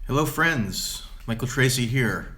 Hello, friends. Michael Tracy here.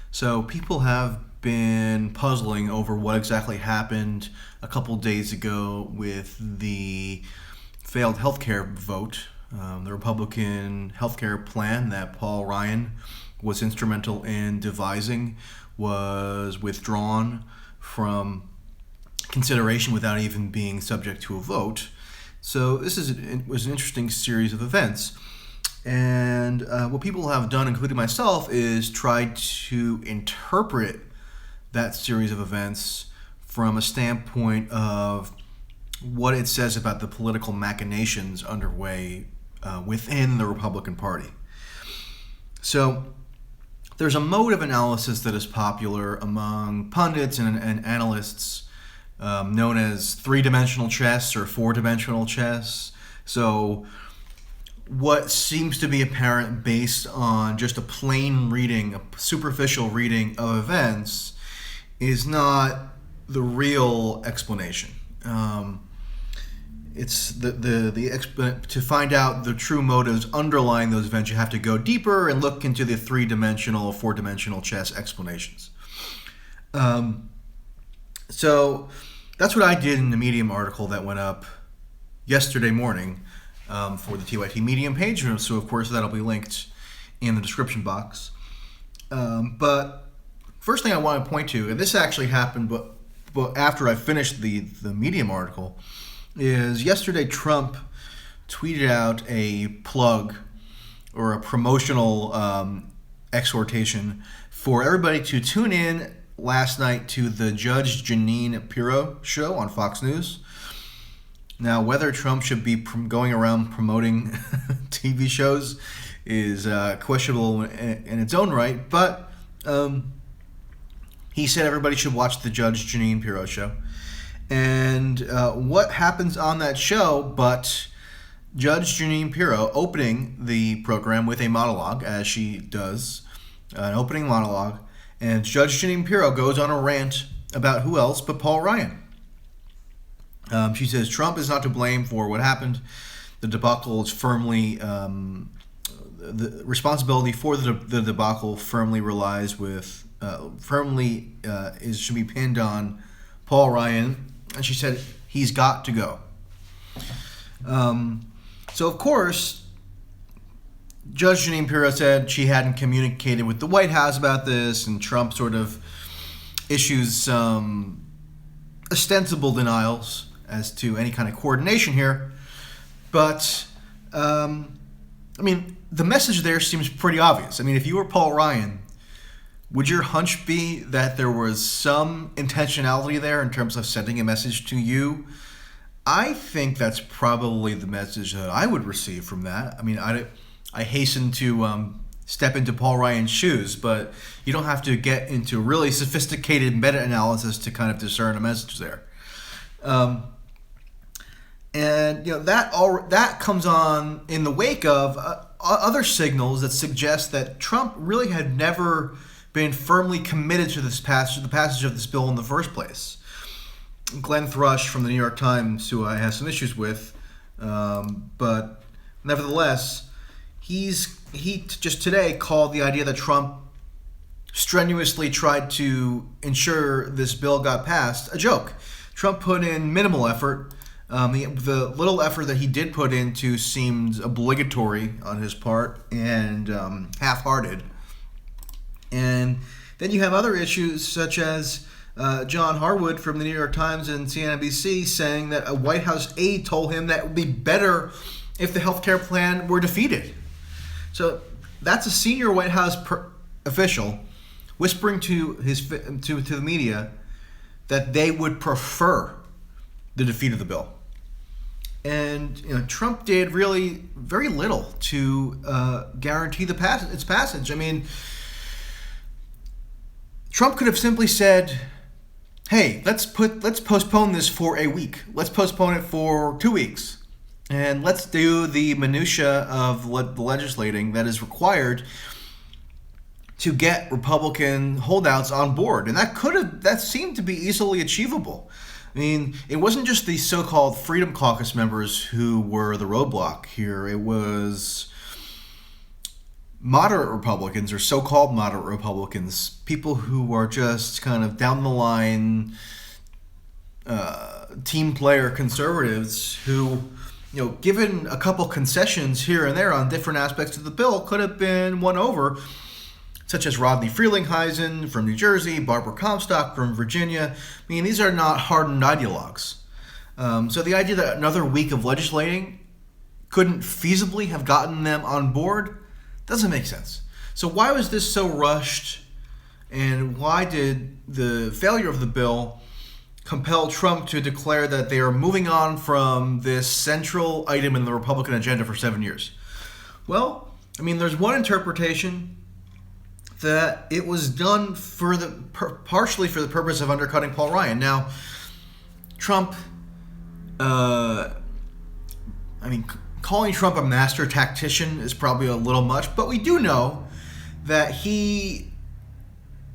So, people have been puzzling over what exactly happened a couple days ago with the failed healthcare vote. The Republican healthcare plan that Paul Ryan was instrumental in devising was withdrawn from consideration without even being subject to a vote. So, was an interesting series of events. And what people have done, including myself, is tried to interpret that series of events from a standpoint of what it says about the political machinations underway within the Republican Party. So there's a mode of analysis that is popular among pundits and analysts known as three-dimensional chess or four-dimensional chess. So what seems to be apparent based on just a plain reading, a superficial reading of events, is not the real explanation. It's to find out the true motives underlying those events, you have to go deeper and look into the three-dimensional, four-dimensional chess explanations. So that's what I did in the Medium article that went up yesterday morning. For the TYT Medium page, so of course that'll be linked in the description box. But first thing I want to point to, and this actually happened but after I finished the Medium article, is yesterday Trump tweeted out a plug or a promotional exhortation for everybody to tune in last night to the Judge Jeanine Pirro show on Fox News. Now, whether Trump should be going around promoting TV shows is questionable in its own right, but he said everybody should watch the Judge Jeanine Pirro show. And what happens on that show but Judge Jeanine Pirro opening the program with a monologue, as she does, an opening monologue, and Judge Jeanine Pirro goes on a rant about who else but Paul Ryan. She says Trump is not to blame for what happened. The debacle is firmly the responsibility for the debacle firmly relies with should be pinned on Paul Ryan, and she said he's got to go. So of course, Judge Jeanine Pirro said she hadn't communicated with the White House about this, and Trump sort of issues some ostensible denials as to any kind of coordination here. But, the message there seems pretty obvious. If you were Paul Ryan, would your hunch be that there was some intentionality there in terms of sending a message to you? I think that's probably the message that I would receive from that. I hasten to step into Paul Ryan's shoes, but you don't have to get into really sophisticated meta-analysis to kind of discern a message there. And that comes on in the wake of other signals that suggest that Trump really had never been firmly committed to the passage of this bill in the first place. Glenn Thrush from the New York Times, who I have some issues with, but nevertheless, he just today called the idea that Trump strenuously tried to ensure this bill got passed a joke. Trump put in minimal effort. The little effort that he did put into seemed obligatory on his part and half-hearted. And then you have other issues such as John Harwood from the New York Times and CNBC saying that a White House aide told him that it would be better if the healthcare plan were defeated. So that's a senior White House official whispering to the media that they would prefer the defeat of the bill. And Trump did really very little to guarantee its passage. Trump could have simply said, "Hey, let's postpone this for a week. Let's postpone it for 2 weeks, and let's do the minutia of the legislating that is required to get Republican holdouts on board." And that seemed to be easily achievable. It wasn't just the so-called Freedom Caucus members who were the roadblock here. It was moderate Republicans, or so-called moderate Republicans, people who are just kind of down the line team player conservatives who, given a couple concessions here and there on different aspects of the bill, could have been won over, such as Rodney Frelinghuysen from New Jersey, Barbara Comstock from Virginia. I mean, these are not hardened ideologues. So the idea that another week of legislating couldn't feasibly have gotten them on board doesn't make sense. So why was this so rushed, and why did the failure of the bill compel Trump to declare that they are moving on from this central item in the Republican agenda for 7 years? Well, I mean, there's one interpretation that it was done partially for the purpose of undercutting Paul Ryan. Now, Trump, calling Trump a master tactician is probably a little much, but we do know that he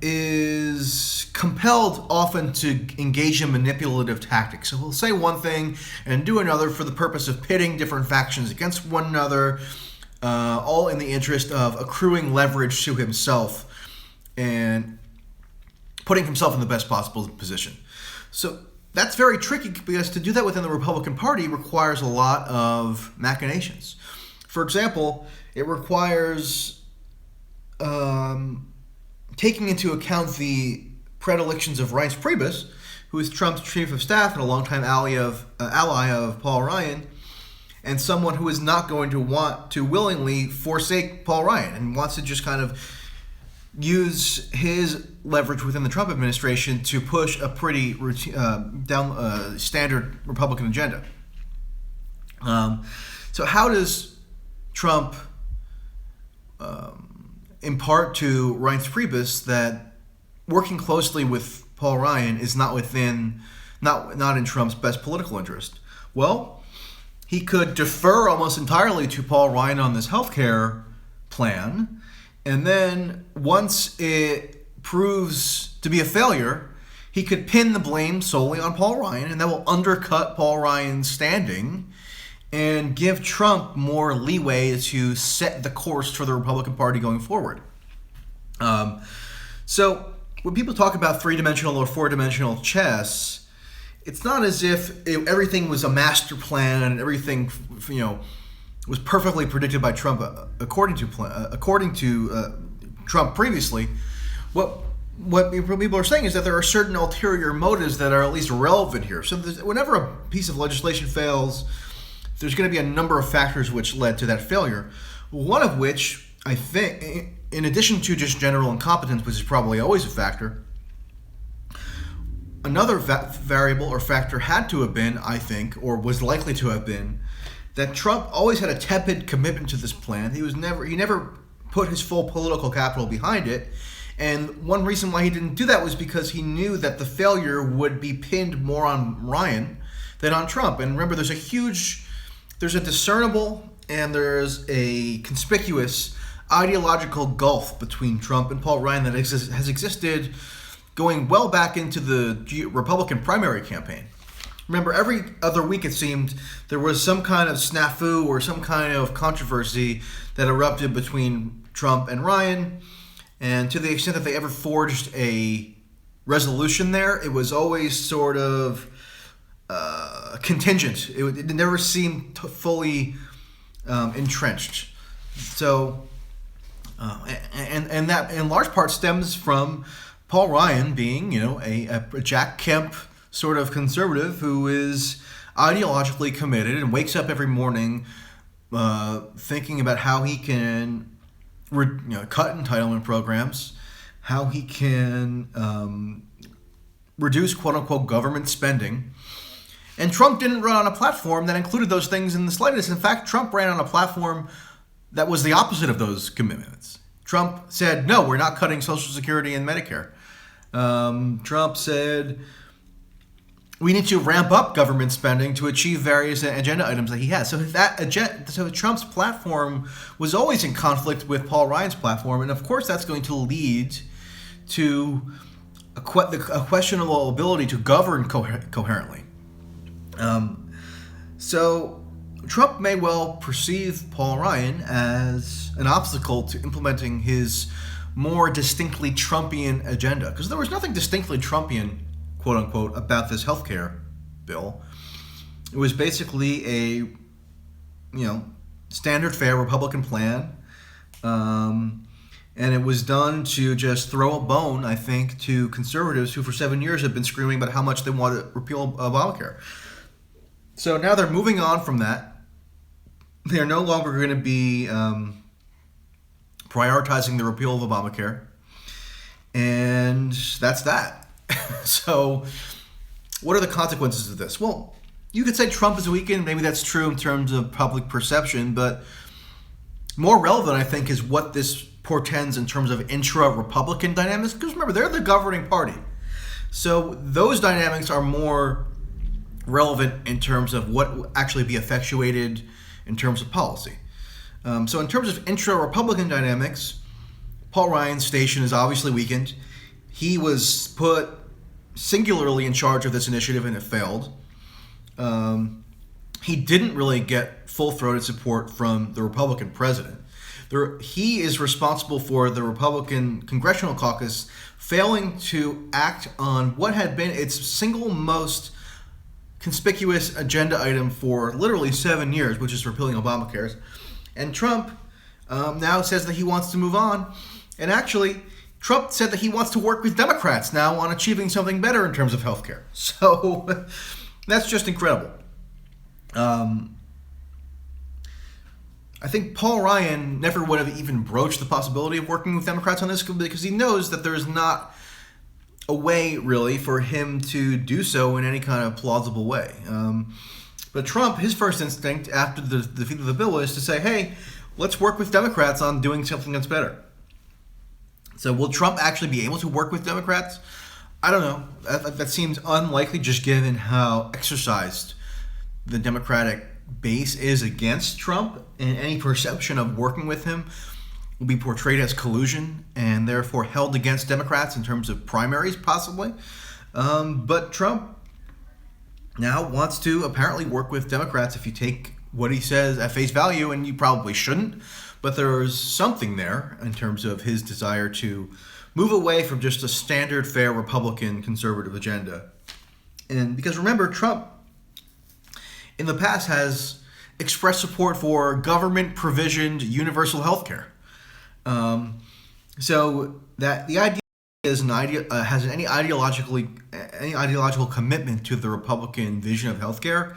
is compelled often to engage in manipulative tactics. So he'll say one thing and do another for the purpose of pitting different factions against one another, all in the interest of accruing leverage to himself and putting himself in the best possible position. So that's very tricky, because to do that within the Republican Party requires a lot of machinations. For example, it requires taking into account the predilections of Reince Priebus, who is Trump's chief of staff and a longtime ally of Paul Ryan, and someone who is not going to want to willingly forsake Paul Ryan and wants to just kind of use his leverage within the Trump administration to push a pretty standard Republican agenda. So how does Trump impart to Reince Priebus that working closely with Paul Ryan is not in Trump's best political interest? Well, he could defer almost entirely to Paul Ryan on this healthcare plan, and then once it proves to be a failure, he could pin the blame solely on Paul Ryan, and that will undercut Paul Ryan's standing and give Trump more leeway to set the course for the Republican Party going forward. So when people talk about three-dimensional or four-dimensional chess, it's not as if everything was a master plan and everything, was perfectly predicted by Trump according to Trump previously. What people are saying is that there are certain ulterior motives that are at least relevant here. So whenever a piece of legislation fails, there's going to be a number of factors which led to that failure. One of which, I think, in addition to just general incompetence, which is probably always a factor, another variable or factor had to have been, I think, or was likely to have been, that Trump always had a tepid commitment to this plan. He never put his full political capital behind it. And one reason why he didn't do that was because he knew that the failure would be pinned more on Ryan than on Trump. And remember, there's a discernible and there's a conspicuous ideological gulf between Trump and Paul Ryan that has existed going well back into the Republican primary campaign. Remember, every other week it seemed there was some kind of snafu or some kind of controversy that erupted between Trump and Ryan. And to the extent that they ever forged a resolution there, it was always sort of contingent. It never seemed fully entrenched. So, and that in large part stems from Paul Ryan being, a Jack Kemp sort of conservative who is ideologically committed and wakes up every morning thinking about how he can cut entitlement programs, how he can reduce quote-unquote government spending. And Trump didn't run on a platform that included those things in the slightest. In fact, Trump ran on a platform that was the opposite of those commitments. Trump said, no, we're not cutting Social Security and Medicare. Trump said, we need to ramp up government spending to achieve various agenda items that he has. So Trump's platform was always in conflict with Paul Ryan's platform, and of course that's going to lead to a questionable ability to govern coherently. So Trump may well perceive Paul Ryan as an obstacle to implementing his more distinctly Trumpian agenda, because there was nothing distinctly Trumpian, quote unquote, about this healthcare bill. It was basically a, standard fare Republican plan, and it was done to just throw a bone, I think, to conservatives who for 7 years have been screaming about how much they want to repeal Obamacare. So now they're moving on from that. They're no longer going to be prioritizing the repeal of Obamacare. And that's that. So what are the consequences of this? Well, you could say Trump is weakened. Maybe that's true in terms of public perception. But more relevant, I think, is what this portends in terms of intra-Republican dynamics. Because remember, they're the governing party. So those dynamics are more relevant in terms of what will actually be effectuated in terms of policy. So in terms of intra-Republican dynamics, Paul Ryan's station is obviously weakened. He was put singularly in charge of this initiative and it failed. He didn't really get full-throated support from the Republican president. He is responsible for the Republican Congressional Caucus failing to act on what had been its single most conspicuous agenda item for literally 7 years, which is repealing Obamacare. And Trump now says that he wants to move on. And actually, Trump said that he wants to work with Democrats now on achieving something better in terms of healthcare. So that's just incredible. I think Paul Ryan never would have even broached the possibility of working with Democrats on this because he knows that there's not a way, really, for him to do so in any kind of plausible way. But Trump, his first instinct after the defeat of the bill is to say, hey, let's work with Democrats on doing something that's better. So will Trump actually be able to work with Democrats? I don't know. That seems unlikely just given how exercised the Democratic base is against Trump, and any perception of working with him will be portrayed as collusion and therefore held against Democrats in terms of primaries, possibly. But Trump now wants to apparently work with Democrats if you take what he says at face value, and you probably shouldn't. But there's something there in terms of his desire to move away from just a standard fare Republican conservative agenda. And because remember, Trump in the past has expressed support for government provisioned universal health care. So that the idea is has any ideological commitment to the Republican vision of healthcare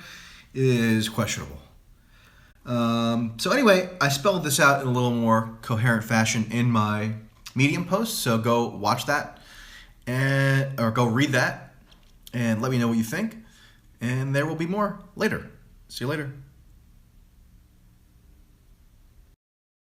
is questionable. So anyway, I spelled this out in a little more coherent fashion in my Medium post. So go watch that or go read that and let me know what you think. And there will be more later. See you later.